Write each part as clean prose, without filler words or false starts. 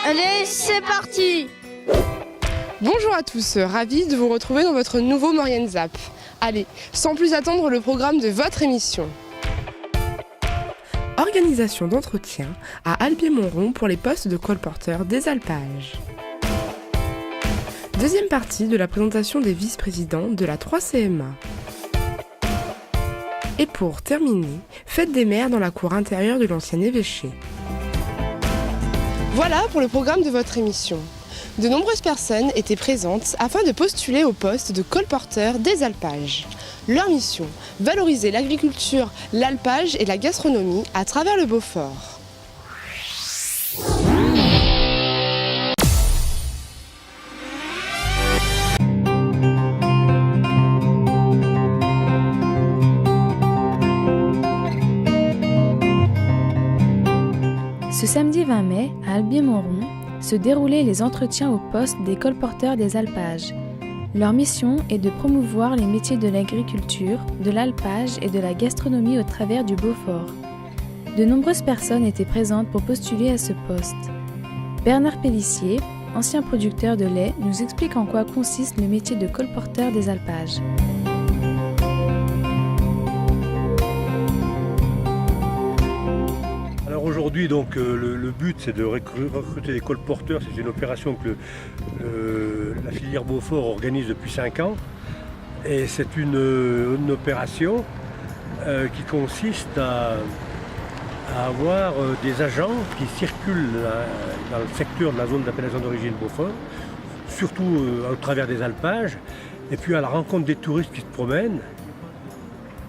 Allez, c'est parti! Bonjour à tous, ravi de vous retrouver dans votre nouveau Maurienne Zap. Allez, sans plus attendre le programme de votre émission. Organisation d'entretien à Albier-Montrond pour les postes de colporteurs des alpages. Deuxième partie de la présentation des vice-présidents de la 3CMA. Et pour terminer, fête des mères dans la cour intérieure de l'ancien évêché. Voilà pour le programme de votre émission. De nombreuses personnes étaient présentes afin de postuler au poste de colporteur des alpages. Leur mission, valoriser l'agriculture, l'alpage et la gastronomie à travers le Beaufort. Ce samedi 20 mai, à Albier-Montrond, se déroulaient les entretiens au poste des colporteurs des alpages. Leur mission est de promouvoir les métiers de l'agriculture, de l'alpage et de la gastronomie au travers du Beaufort. De nombreuses personnes étaient présentes pour postuler à ce poste. Bernard Pellissier, ancien producteur de lait, nous explique en quoi consiste le métier de colporteur des alpages. Alors aujourd'hui, donc, le but c'est de recruter des colporteurs. C'est une opération que la filière Beaufort organise depuis 5 ans. Et c'est une opération qui consiste à avoir des agents qui circulent dans le secteur de la zone d'appellation d'origine Beaufort, surtout au travers des alpages, et puis à la rencontre des touristes qui se promènent.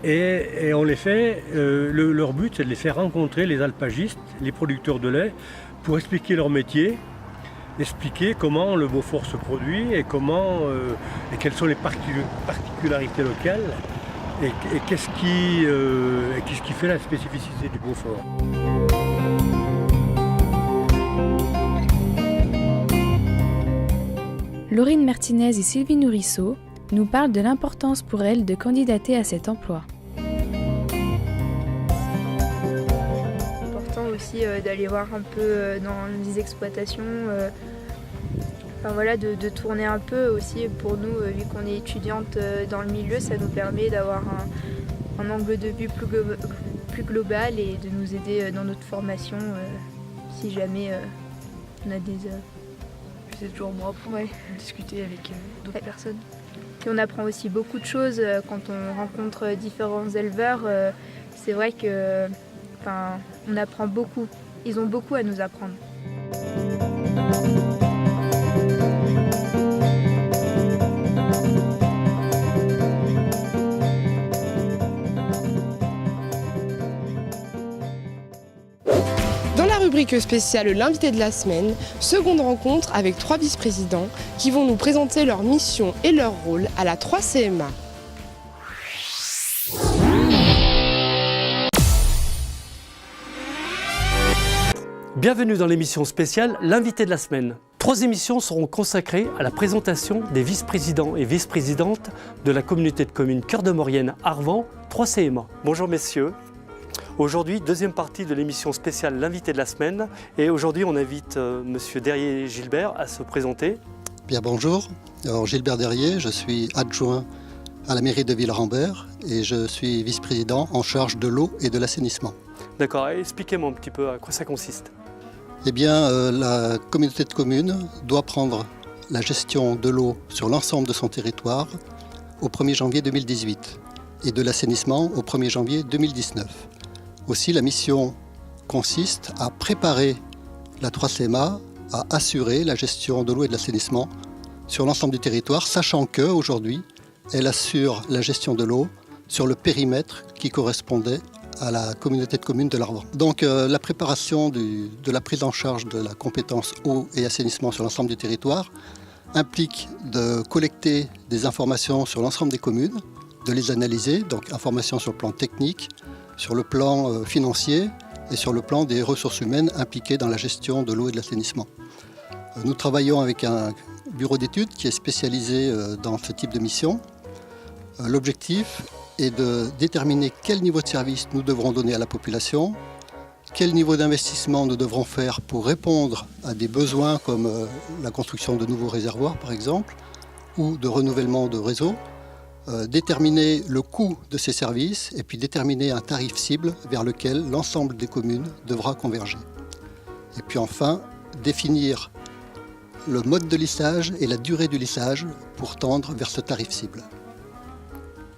Et on les fait, leur but c'est de les faire rencontrer les alpagistes, les producteurs de lait, pour expliquer leur métier, expliquer comment le Beaufort se produit et et quelles sont les particularités locales et qu'est-ce qui fait la spécificité du Beaufort. Laurine Martinez et Sylvie Nourrisseau nous parlent de l'importance pour elles de candidater à cet emploi. C'est important aussi d'aller voir un peu dans les exploitations, de tourner un peu aussi pour nous, vu qu'on est étudiante dans le milieu, ça nous permet d'avoir un angle de vue plus global et de nous aider dans notre formation si jamais on a des... C'est toujours moi pour discuter avec d'autres personnes. Et on apprend aussi beaucoup de choses quand on rencontre différents éleveurs. C'est vrai que, on apprend beaucoup. Ils ont beaucoup à nous apprendre. Dans la rubrique spéciale L'invité de la semaine, seconde rencontre avec 3 vice-présidents qui vont nous présenter leur mission et leur rôle à la 3CMA. Bienvenue dans l'émission spéciale L'invité de la semaine. 3 émissions seront consacrées à la présentation des vice-présidents et vice-présidentes de la communauté de communes Cœur de Maurienne Arvent 3CMA. Bonjour messieurs. Aujourd'hui, deuxième partie de l'émission spéciale L'invité de la semaine. Et aujourd'hui, on invite Monsieur Derrier-Gilbert à se présenter. Bien, bonjour. Alors, Gilbert Derrier, je suis adjoint à la mairie de Villeurambert et je suis vice-président en charge de l'eau et de l'assainissement. D'accord, expliquez-moi un petit peu à quoi ça consiste. Eh bien, la communauté de communes doit prendre la gestion de l'eau sur l'ensemble de son territoire au 1er janvier 2018 et de l'assainissement au 1er janvier 2019. Aussi, la mission consiste à préparer la 3CMA à assurer la gestion de l'eau et de l'assainissement sur l'ensemble du territoire, sachant qu'aujourd'hui, elle assure la gestion de l'eau sur le périmètre qui correspondait à la communauté de communes de l'Arvent. Donc la préparation de la prise en charge de la compétence eau et assainissement sur l'ensemble du territoire implique de collecter des informations sur l'ensemble des communes, de les analyser, donc informations sur le plan technique, sur le plan financier et sur le plan des ressources humaines impliquées dans la gestion de l'eau et de l'assainissement. Nous travaillons avec un bureau d'études qui est spécialisé dans ce type de mission. L'objectif est de déterminer quel niveau de service nous devrons donner à la population, quel niveau d'investissement nous devrons faire pour répondre à des besoins comme la construction de nouveaux réservoirs par exemple, ou de renouvellement de réseaux, déterminer le coût de ces services et puis déterminer un tarif cible vers lequel l'ensemble des communes devra converger. Et puis enfin, définir le mode de lissage et la durée du lissage pour tendre vers ce tarif cible.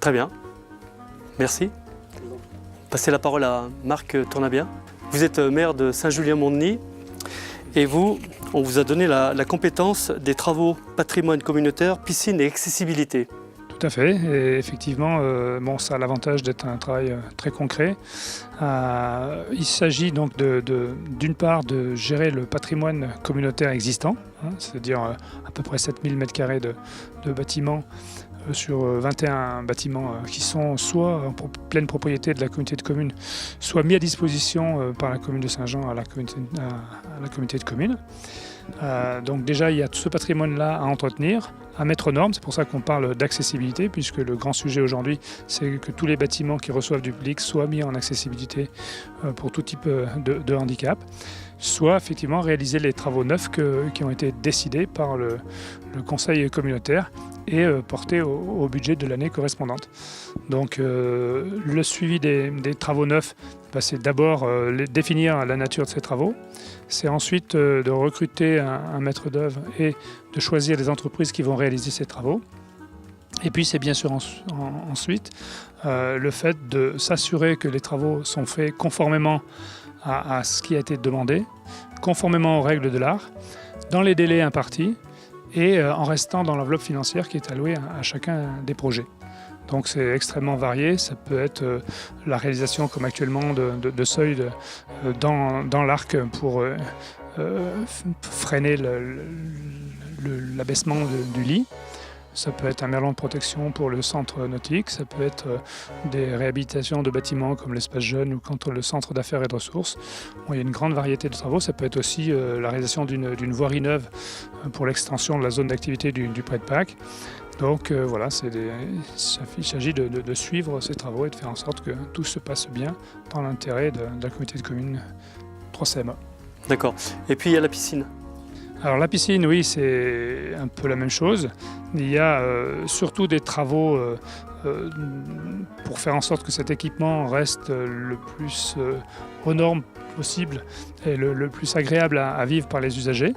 Très bien. Merci. Passer la parole à Marc Tournabien. Vous êtes maire de Saint-Julien-Mont-Denis et vous, on vous a donné la compétence des travaux patrimoine communautaire, piscine et accessibilité. Tout à fait, et effectivement, ça a l'avantage d'être un travail très concret. Il s'agit donc d'une part de gérer le patrimoine communautaire existant, c'est-à-dire à peu près 7000 m² de bâtiments sur 21 bâtiments qui sont soit en pleine propriété de la communauté de communes, soit mis à disposition par la commune de Saint-Jean à la communauté de communes. Donc déjà, il y a tout ce patrimoine-là à entretenir, à mettre aux normes. C'est pour ça qu'on parle d'accessibilité, puisque le grand sujet aujourd'hui, c'est que tous les bâtiments qui reçoivent du public soient mis en accessibilité pour tout type de handicap, soit effectivement réaliser les travaux neufs qui ont été décidés par le conseil communautaire et portés au budget de l'année correspondante. Donc le suivi des travaux neufs, c'est d'abord définir la nature de ces travaux. C'est ensuite de recruter un maître d'œuvre et de choisir les entreprises qui vont réaliser ces travaux. Et puis c'est bien sûr ensuite le fait de s'assurer que les travaux sont faits conformément à ce qui a été demandé, conformément aux règles de l'art, dans les délais impartis et en restant dans l'enveloppe financière qui est allouée à chacun des projets. Donc c'est extrêmement varié, ça peut être la réalisation comme actuellement de seuils dans l'arc pour freiner l'abaissement du lit. Ça peut être un merlon de protection pour le centre nautique, ça peut être des réhabilitations de bâtiments comme l'espace jeune ou contre le centre d'affaires et de ressources. Il y a une grande variété de travaux, ça peut être aussi la réalisation d'une voirie neuve pour l'extension de la zone d'activité du Pré de Pâques. Donc voilà, il s'agit de suivre ces travaux et de faire en sorte que tout se passe bien dans l'intérêt de la communauté de communes 3CMA. D'accord. Et puis il y a la piscine. Alors la piscine, oui, c'est un peu la même chose. Il y a surtout des travaux pour faire en sorte que cet équipement reste le plus aux normes possible et le plus agréable à vivre par les usagers.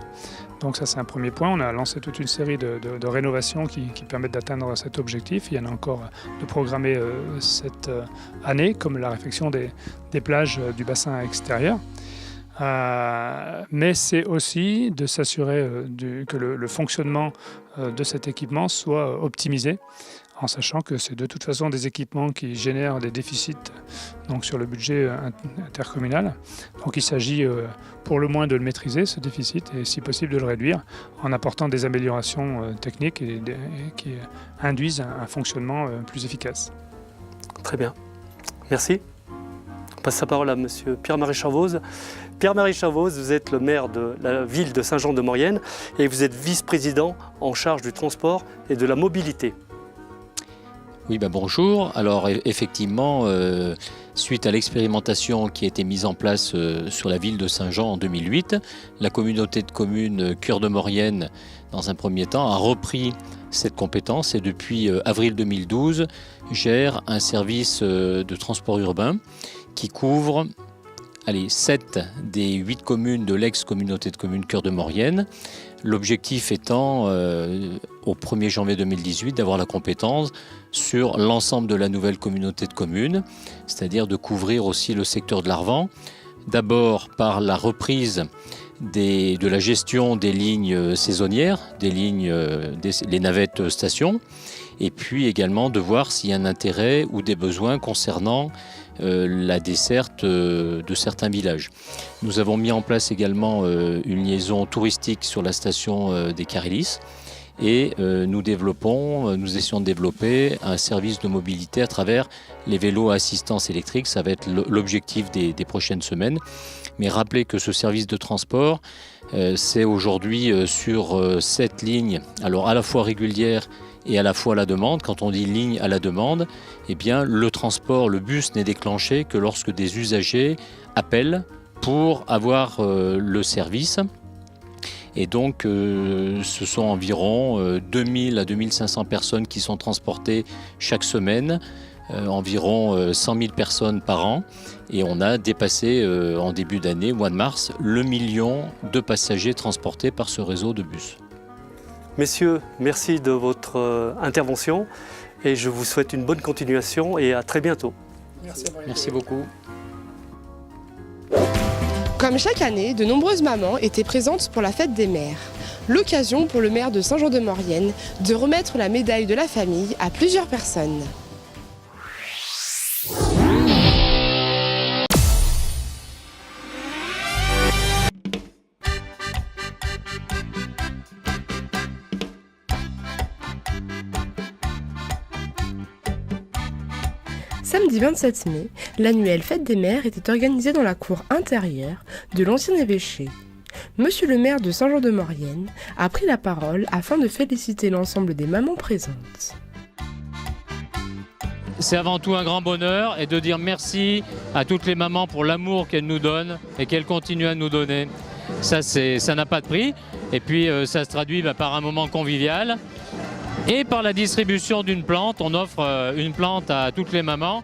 Donc ça, c'est un premier point. On a lancé toute une série de rénovations qui permettent d'atteindre cet objectif. Il y en a encore de programmés cette année, comme la réfection des plages du bassin extérieur. Mais c'est aussi de s'assurer que le fonctionnement de cet équipement soit optimisé, en sachant que c'est de toute façon des équipements qui génèrent des déficits donc sur le budget intercommunal. Donc il s'agit pour le moins de le maîtriser, ce déficit, et si possible de le réduire en apportant des améliorations techniques qui induisent un fonctionnement plus efficace. Très bien. Merci. On passe la parole à M. Pierre-Marie Charvoz. Pierre-Marie Charvoz, vous êtes le maire de la ville de Saint-Jean-de-Maurienne et vous êtes vice-président en charge du transport et de la mobilité. Oui, bonjour. Alors effectivement, suite à l'expérimentation qui a été mise en place sur la ville de Saint-Jean en 2008, la communauté de communes Cœur de Maurienne, dans un premier temps, a repris cette compétence et depuis avril 2012 gère un service de transport urbain qui couvre 7 des 8 communes de l'ex-communauté de communes Cœur de Maurienne. L'objectif étant, au 1er janvier 2018, d'avoir la compétence sur l'ensemble de la nouvelle communauté de communes, c'est-à-dire de couvrir aussi le secteur de l'Arvan, d'abord par la reprise de la gestion des lignes saisonnières, les navettes stations, et puis également de voir s'il y a un intérêt ou des besoins concernant la desserte de certains villages. Nous avons mis en place également une liaison touristique sur la station des Carélis et nous essayons de développer un service de mobilité à travers les vélos à assistance électrique. Ça va être l'objectif des prochaines semaines. Mais rappelez que ce service de transport, c'est aujourd'hui sur 7 lignes, alors à la fois régulières et à la fois à la demande. Quand on dit ligne à la demande, eh bien le transport, le bus n'est déclenché que lorsque des usagers appellent pour avoir le service. Et donc, ce sont environ 2000 à 2500 personnes qui sont transportées chaque semaine, environ 100 000 personnes par an. Et on a dépassé en début d'année, mois de mars, le million de passagers transportés par ce réseau de bus. Messieurs, merci de votre intervention et je vous souhaite une bonne continuation et à très bientôt. Merci beaucoup. Comme chaque année, de nombreuses mamans étaient présentes pour la fête des mères. L'occasion pour le maire de Saint-Jean-de-Maurienne de remettre la médaille de la famille à plusieurs personnes. Samedi 27 mai, l'annuelle Fête des mères était organisée dans la cour intérieure de l'ancien évêché. Monsieur le maire de Saint-Jean-de-Maurienne a pris la parole afin de féliciter l'ensemble des mamans présentes. C'est avant tout un grand bonheur et de dire merci à toutes les mamans pour l'amour qu'elles nous donnent et qu'elles continuent à nous donner. Ça n'a pas de prix et puis ça se traduit par un moment convivial. Et par la distribution d'une plante, on offre une plante à toutes les mamans.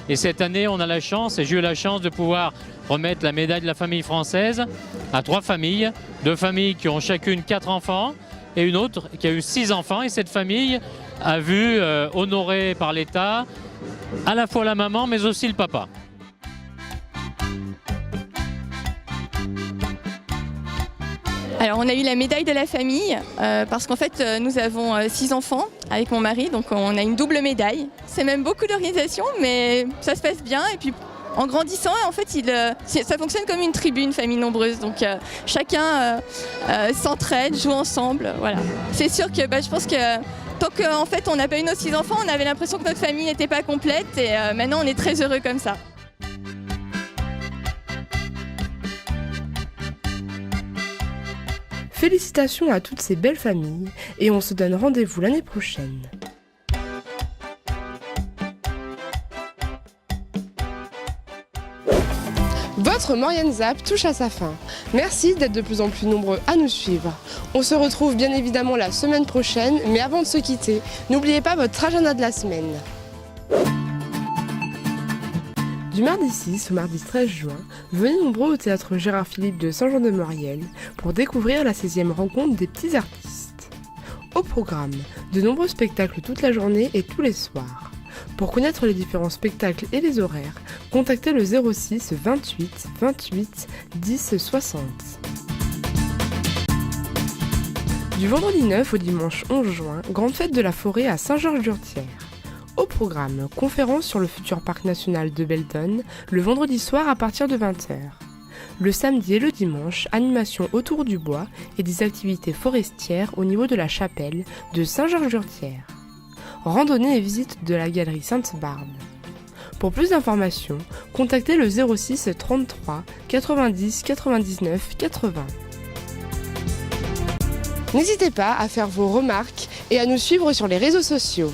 Et cette année, on a la chance, et j'ai eu la chance de pouvoir remettre la médaille de la famille française à 3 familles. 2 familles qui ont chacune 4 enfants et une autre qui a eu 6 enfants. Et cette famille a vu honorée par l'État à la fois la maman mais aussi le papa. Alors on a eu la médaille de la famille parce qu'en fait nous avons 6 enfants avec mon mari, donc on a une double médaille. C'est même beaucoup d'organisation mais ça se passe bien et puis en grandissant en fait ça fonctionne comme une tribu, une famille nombreuse, donc chacun s'entraide, joue ensemble, voilà. C'est sûr que je pense que tant qu'en fait on n'a pas eu nos 6 enfants, on avait l'impression que notre famille n'était pas complète et maintenant on est très heureux comme ça. Félicitations à toutes ces belles familles et on se donne rendez-vous l'année prochaine. Votre Maurienne Zap touche à sa fin. Merci d'être de plus en plus nombreux à nous suivre. On se retrouve bien évidemment la semaine prochaine, mais avant de se quitter, n'oubliez pas votre agenda de la semaine. Du mardi 6 au mardi 13 juin, venez nombreux au théâtre Gérard Philippe de Saint-Jean-de-Maurienne pour découvrir la 16e rencontre des petits artistes. Au programme, de nombreux spectacles toute la journée et tous les soirs. Pour connaître les différents spectacles et les horaires, contactez le 06 28 28 10 60. Du vendredi 9 au dimanche 11 juin, grande fête de la forêt à Saint-Georges-d'Urtière. Au programme, conférence sur le futur parc national de Belledonne, le vendredi soir à partir de 20h. Le samedi et le dimanche, animation autour du bois et des activités forestières au niveau de la chapelle de Saint-Georges-d'Urtière. Randonnée et visite de la galerie Sainte-Barbe. Pour plus d'informations, contactez le 06 33 90 99 80. N'hésitez pas à faire vos remarques et à nous suivre sur les réseaux sociaux.